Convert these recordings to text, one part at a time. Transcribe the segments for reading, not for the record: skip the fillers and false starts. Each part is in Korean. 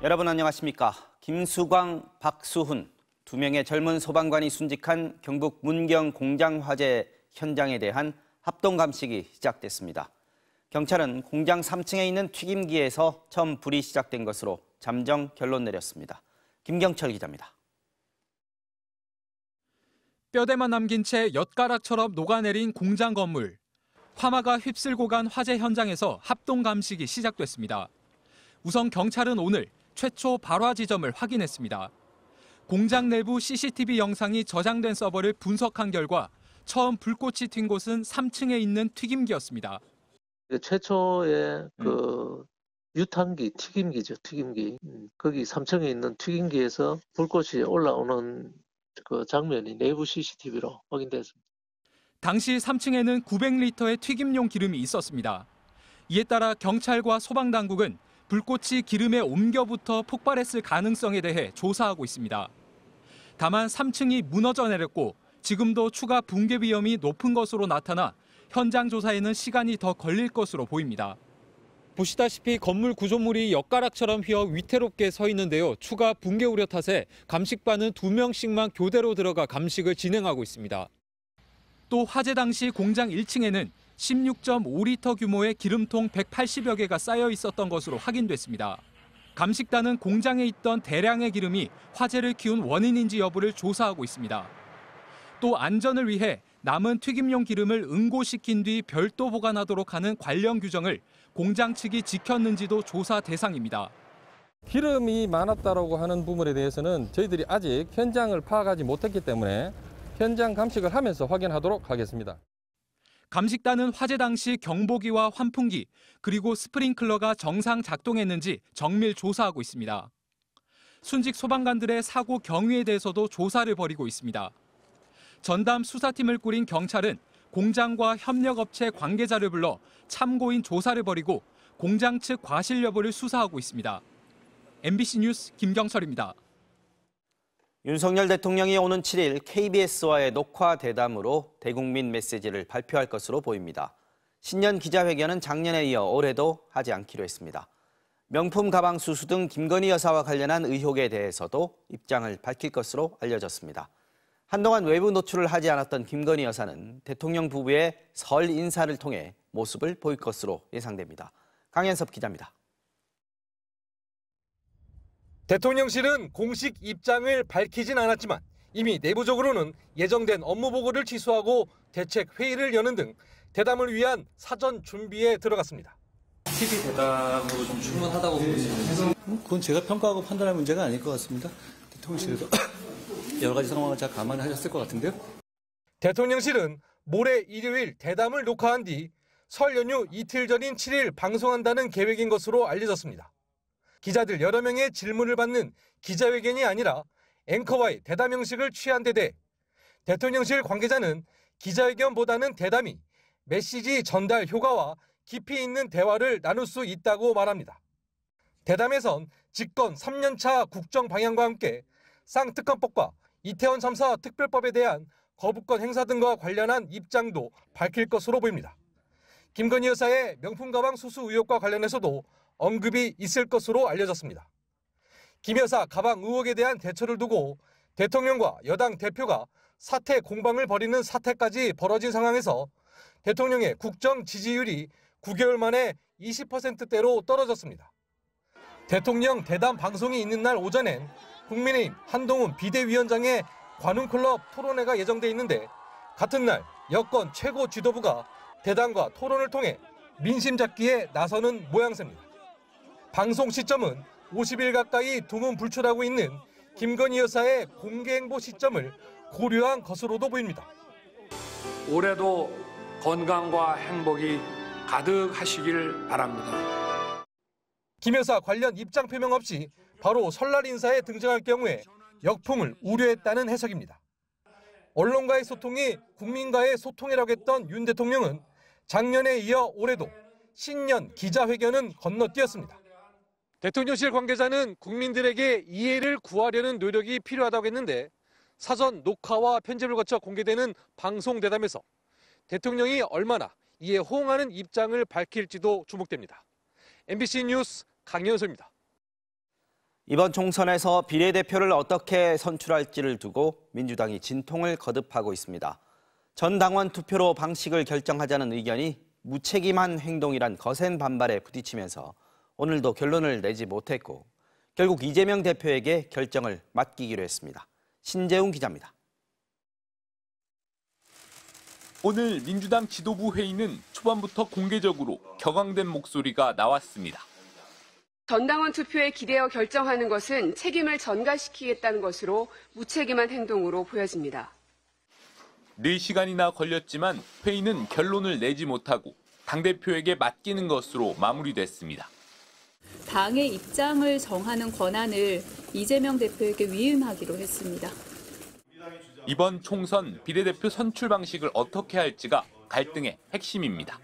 여러분 안녕하십니까? 김수광, 박수훈 두 명의 젊은 소방관이 순직한 경북 문경 공장 화재 현장에 대한 합동 감식이 시작됐습니다. 경찰은 공장 3층에 있는 튀김기에서 처음 불이 시작된 것으로 잠정 결론 내렸습니다. 김경철 기자입니다. 뼈대만 남긴 채 엿가락처럼 녹아내린 공장 건물. 화마가 휩쓸고 간 화재 현장에서 합동 감식이 시작됐습니다. 우선 경찰은 오늘 최초 발화 지점을 확인했습니다. 공장 내부 CCTV 영상이 저장된 서버를 분석한 결과 처음 불꽃이 튄 곳은 3층에 있는 튀김기였습니다. 최초의 유탄기, 튀김기죠, 튀김기. 거기 3층에 있는 튀김기에서 불꽃이 올라오는 그 장면이 내부 CCTV로 확인됐습니다. 당시 3층에는 900리터의 튀김용 기름이 있었습니다. 이에 따라 경찰과 소방당국은 불꽃이 기름에 옮겨붙어 폭발했을 가능성에 대해 조사하고 있습니다. 다만 3층이 무너져 내렸고 지금도 추가 붕괴 위험이 높은 것으로 나타나 현장 조사에는 시간이 더 걸릴 것으로 보입니다. 보시다시피 건물 구조물이 엿가락처럼 휘어 위태롭게 서 있는데요. 추가 붕괴 우려 탓에 감식반은 2명씩만 교대로 들어가 감식을 진행하고 있습니다. 또 화재 당시 공장 1층에는 16.5리터 규모의 기름통 180여 개가 쌓여 있었던 것으로 확인됐습니다. 감식단은 공장에 있던 대량의 기름이 화재를 키운 원인인지 여부를 조사하고 있습니다. 또 안전을 위해 남은 튀김용 기름을 응고시킨 뒤 별도 보관하도록 하는 관련 규정을 공장 측이 지켰는지도 조사 대상입니다. 기름이 많았다고 하는 부분에 대해서는 저희들이 아직 현장을 파악하지 못했기 때문에 현장 감식을 하면서 확인하도록 하겠습니다. 감식단은 화재 당시 경보기와 환풍기 그리고 스프링클러가 정상 작동했는지 정밀 조사하고 있습니다. 순직 소방관들의 사고 경위에 대해서도 조사를 벌이고 있습니다. 전담 수사팀을 꾸린 경찰은 공장과 협력업체 관계자를 불러 참고인 조사를 벌이고 공장 측 과실 여부를 수사하고 있습니다. MBC 뉴스 김경철입니다. 윤석열 대통령이 오는 7일 KBS와의 녹화 대담으로 대국민 메시지를 발표할 것으로 보입니다. 신년 기자회견은 작년에 이어 올해도 하지 않기로 했습니다. 명품 가방 수수 등 김건희 여사와 관련한 의혹에 대해서도 입장을 밝힐 것으로 알려졌습니다. 한동안 외부 노출을 하지 않았던 김건희 여사는 대통령 부부의 설 인사를 통해 모습을 보일 것으로 예상됩니다. 강현섭 기자입니다. 대통령실은 공식 입장을 밝히진 않았지만 이미 내부적으로는 예정된 업무 보고를 취소하고 대책 회의를 여는 등 대담을 위한 사전 준비에 들어갔습니다. TV 대담으로 좀 충분하다고 보시는지? 그건 제가 평가하고 판단할 문제가 아닐 것 같습니다. 대통령실에서 여러 가지 상황을 잘 감안하셨을 것 같은데요. 대통령실은 모레 일요일 대담을 녹화한 뒤 설 연휴 이틀 전인 7일 방송한다는 계획인 것으로 알려졌습니다. 기자들 여러 명의 질문을 받는 기자회견이 아니라 앵커와의 대담 형식을 취한 데 대해 대통령실 관계자는 기자회견보다는 대담이 메시지 전달 효과와 깊이 있는 대화를 나눌 수 있다고 말합니다. 대담에선 집권 3년차 국정 방향과 함께 쌍특검법과 이태원 참사 특별법에 대한 거부권 행사 등과 관련한 입장도 밝힐 것으로 보입니다. 김건희 여사의 명품 가방 수수 의혹과 관련해서도 언급이 있을 것으로 알려졌습니다. 김 여사 가방 의혹에 대한 대처를 두고 대통령과 여당 대표가 사퇴 공방을 벌이는 사태까지 벌어진 상황에서 대통령의 국정 지지율이 9개월 만에 20%대로 떨어졌습니다. 대통령 대담 방송이 있는 날 오전엔 국민의힘 한동훈 비대위원장의 관훈클럽 토론회가 예정돼 있는데 같은 날 여권 최고 지도부가 대담과 토론을 통해 민심 잡기에 나서는 모양새입니다. 방송 시점은 50일 가까이 두문불출하고 있는 김건희 여사의 공개 행보 시점을 고려한 것으로도 보입니다. 올해도 건강과 행복이 가득하시길 바랍니다. 김 여사 관련 입장 표명 없이 바로 설날 인사에 등장할 경우에 역풍을 우려했다는 해석입니다. 언론과의 소통이 국민과의 소통이라고 했던 윤 대통령은 작년에 이어 올해도 신년 기자회견은 건너뛰었습니다. 대통령실 관계자는 국민들에게 이해를 구하려는 노력이 필요하다고 했는데 사전 녹화와 편집을 거쳐 공개되는 방송 대담에서 대통령이 얼마나 이에 호응하는 입장을 밝힐지도 주목됩니다. MBC 뉴스 강현수입니다. 이번 총선에서 비례대표를 어떻게 선출할지를 두고 민주당이 진통을 거듭하고 있습니다. 전 당원 투표로 방식을 결정하자는 의견이 무책임한 행동이란 거센 반발에 부딪히면서 오늘도 결론을 내지 못했고 결국 이재명 대표에게 결정을 맡기기로 했습니다. 신재웅 기자입니다. 오늘 민주당 지도부 회의는 초반부터 공개적으로 격앙된 목소리가 나왔습니다. 전당원 투표에 기대어 결정하는 것은 책임을 전가시키겠다는 것으로 무책임한 행동으로 보여집니다. 4시간이나 걸렸지만 회의는 결론을 내지 못하고 당대표에게 맡기는 것으로 마무리됐습니다. 당의 입장을 정하는 권한을 이재명 대표에게 위임하기로 했습니다. 이번 총선 비례대표 선출 방식을 어떻게 할지가 갈등의 핵심입니다.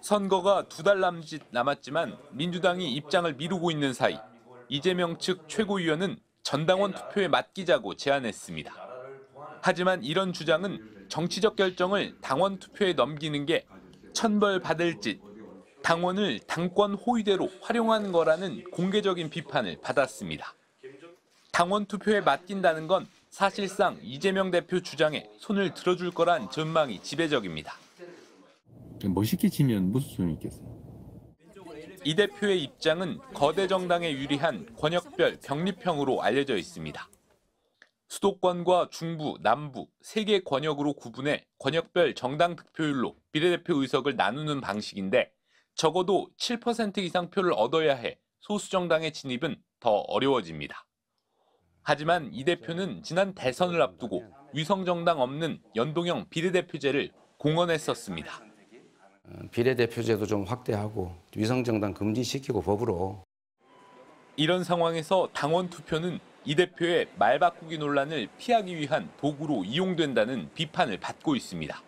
선거가 2달 남짓 남았지만 민주당이 입장을 미루고 있는 사이 이재명 측 최고위원은 전당원 투표에 맡기자고 제안했습니다. 하지만 이런 주장은 정치적 결정을 당원 투표에 넘기는 게 천벌받을 짓, 당원을 당권 호위대로 활용하는 거라는 공개적인 비판을 받았습니다. 당원 투표에 맡긴다는 건 사실상 이재명 대표 주장에 손을 들어줄 거란 전망이 지배적입니다. 멋있게 지면 무슨 소용이 있겠어요? 이 대표의 입장은 거대 정당에 유리한 권역별 병립형으로 알려져 있습니다. 수도권과 중부, 남부 3개 권역으로 구분해 권역별 정당 득표율로 비례대표 의석을 나누는 방식인데 적어도 7% 이상 표를 얻어야 해 소수 정당의 진입은 더 어려워집니다. 하지만 이 대표는 지난 대선을 앞두고 위성정당 없는 연동형 비례대표제를 공언했었습니다. 비례대표제도 좀 확대하고 위성정당 금지시키고 법으로. 이런 상황에서 당원 투표는 이 대표의 말 바꾸기 논란을 피하기 위한 도구로 이용된다는 비판을 받고 있습니다.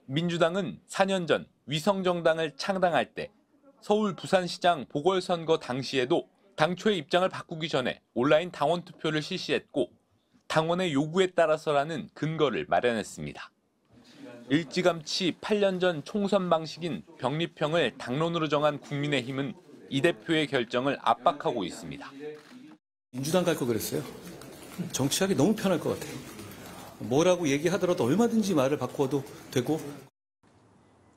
민주당은 4년 전 위성정당을 창당할 때 서울 부산시장 보궐선거 당시에도 당초의 입장을 바꾸기 전에 온라인 당원 투표를 실시했고 당원의 요구에 따라서라는 근거를 마련했습니다. 일찌감치 8년 전 총선 방식인 병립형을 당론으로 정한 국민의힘은 이 대표의 결정을 압박하고 있습니다. 민주당 갈 거 그랬어요. 정치하기 너무 편할 것 같아요. 뭐라고 얘기하더라도 얼마든지 말을 바꿔도 되고.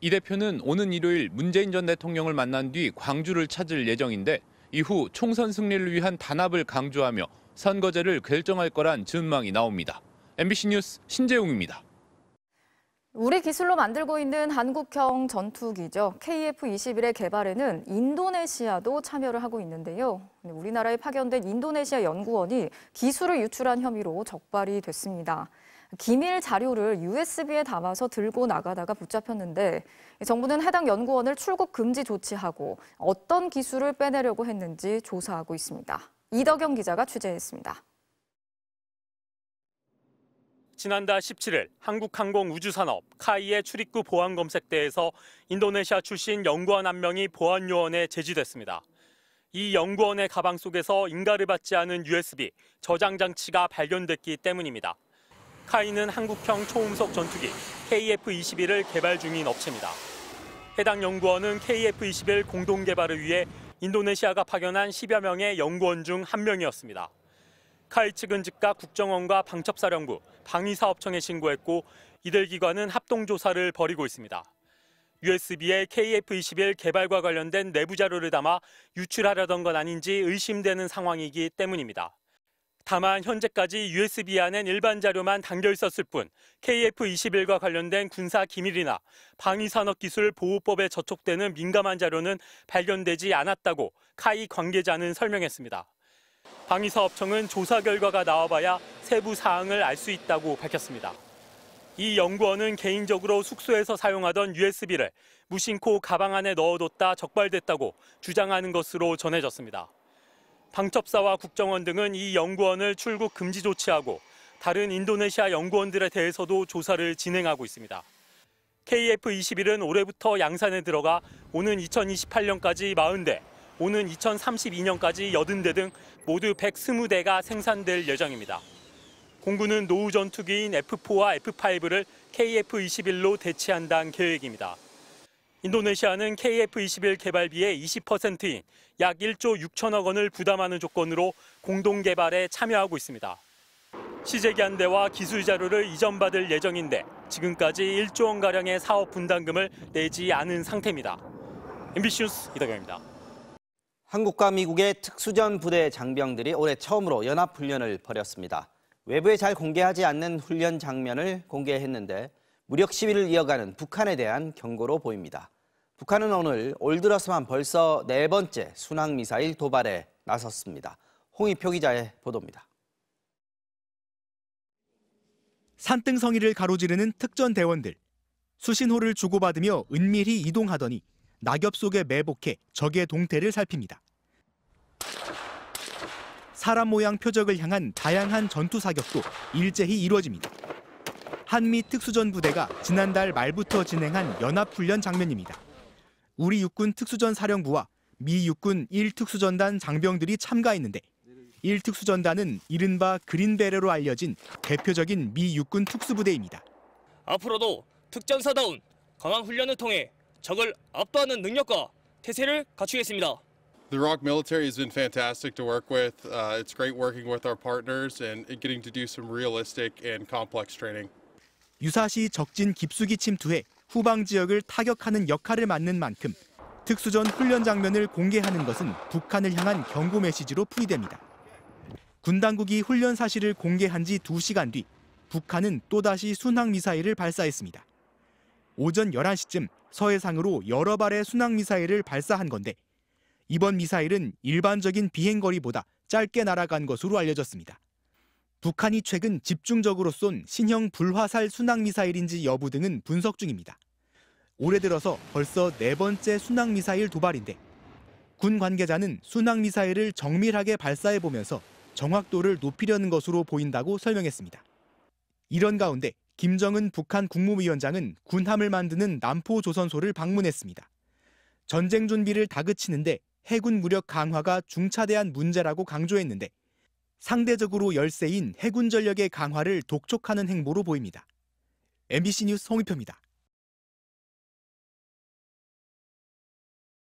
이 대표는 오는 일요일 문재인 전 대통령을 만난 뒤 광주를 찾을 예정인데 이후 총선 승리를 위한 단합을 강조하며 선거제를 결정할 거란 전망이 나옵니다. MBC 뉴스 신재웅입니다. 우리 기술로 만들고 있는 한국형 전투기죠. KF-21의 개발에는 인도네시아도 참여를 하고 있는데요. 우리나라에 파견된 인도네시아 연구원이 기술을 유출한 혐의로 적발이 됐습니다. 기밀 자료를 USB에 담아서 들고 나가다가 붙잡혔는데 정부는 해당 연구원을 출국 금지 조치하고 어떤 기술을 빼내려고 했는지 조사하고 있습니다. 이덕영 기자가 취재했습니다. 지난달 17일 한국항공우주산업 카이의 출입구 보안 검색대에서 인도네시아 출신 연구원 한 명이 보안 요원에 제지됐습니다. 이 연구원의 가방 속에서 인가를 받지 않은 USB 저장 장치가 발견됐기 때문입니다. 카이는 한국형 초음속 전투기 KF-21을 개발 중인 업체입니다. 해당 연구원은 KF-21 공동 개발을 위해 인도네시아가 파견한 10여 명의 연구원 중 한 명이었습니다. 카이 측은 즉각 국정원과 방첩사령부, 방위사업청에 신고했고 이들 기관은 합동조사를 벌이고 있습니다. USB에 KF-21 개발과 관련된 내부 자료를 담아 유출하려던 건 아닌지 의심되는 상황이기 때문입니다. 다만 현재까지 USB 안엔 일반 자료만 담겨 있었을 뿐 KF-21과 관련된 군사 기밀이나 방위산업기술보호법에 저촉되는 민감한 자료는 발견되지 않았다고 카이 관계자는 설명했습니다. 방위사업청은 조사 결과가 나와봐야 세부 사항을 알 수 있다고 밝혔습니다. 이 연구원은 개인적으로 숙소에서 사용하던 USB를 무심코 가방 안에 넣어뒀다 적발됐다고 주장하는 것으로 전해졌습니다. 방첩사와 국정원 등은 이 연구원을 출국 금지 조치하고 다른 인도네시아 연구원들에 대해서도 조사를 진행하고 있습니다. KF-21은 올해부터 양산에 들어가 오는 2028년까지 40대, 오는 2032년까지 80대 등 모두 120대가 생산될 예정입니다. 공군은 노후 전투기인 F4와 F5를 KF-21로 대체한다는 계획입니다. 인도네시아는 KF-21 개발비의 20%인 약 1조 6천억 원을 부담하는 조건으로 공동 개발에 참여하고 있습니다. 시제기한대와 기술 자료를 이전받을 예정인데 지금까지 1조 원가량의 사업 분담금을 내지 않은 상태입니다. MBC 뉴스 이덕영입니다. 한국과 미국의 특수전 부대 장병들이 올해 처음으로 연합훈련을 벌였습니다. 외부에 잘 공개하지 않는 훈련 장면을 공개했는데 무력 시위를 이어가는 북한에 대한 경고로 보입니다. 북한은 오늘 올 들어서만 벌써 4번째 순항미사일 도발에 나섰습니다. 홍희표 기자의 보도입니다. 산등성이를 가로지르는 특전대원들. 수신호를 주고받으며 은밀히 이동하더니 낙엽 속에 매복해 적의 동태를 살핍니다. 사람 모양 표적을 향한 다양한 전투 사격도 일제히 이루어집니다. 한미 특수전 부대가 지난달 말부터 진행한 연합훈련 장면입니다. 우리 육군 특수전 사령부와 미 육군 1특수전단 장병들이 참가했는데 1특수전단은 이른바 그린베레로 알려진 대표적인 미 육군 특수부대입니다. 앞으로도 특전사다운 강한 훈련을 통해 적을 압도하는 능력과 태세를 갖추겠습니다. The Iraq military has been fantastic to work with. It's great working with our partners and getting to do some realistic and complex training. 유사시 적진 깊숙이 침투해 후방 지역을 타격하는 역할을 맡는 만큼 특수전 훈련 장면을 공개하는 것은 북한을 향한 경고 메시지로 풀이됩니다. 군 당국이 훈련 사실을 공개한 지 2시간 뒤 북한은 또다시 순항미사일을 발사했습니다. 오전 11시쯤 서해상으로 여러 발의 순항미사일을 발사한 건데 이번 미사일은 일반적인 비행거리보다 짧게 날아간 것으로 알려졌습니다. 북한이 최근 집중적으로 쏜 신형 불화살 순항미사일인지 여부 등은 분석 중입니다. 올해 들어서 벌써 4번째 순항미사일 도발인데 군 관계자는 순항미사일을 정밀하게 발사해보면서 정확도를 높이려는 것으로 보인다고 설명했습니다. 이런 가운데 김정은 북한 국무위원장은 군함을 만드는 남포조선소를 방문했습니다. 전쟁 준비를 다그치는데 해군 무력 강화가 중차대한 문제라고 강조했는데 상대적으로 열세인 해군 전력의 강화를 독촉하는 행보로 보입니다. MBC 뉴스 홍희표입니다.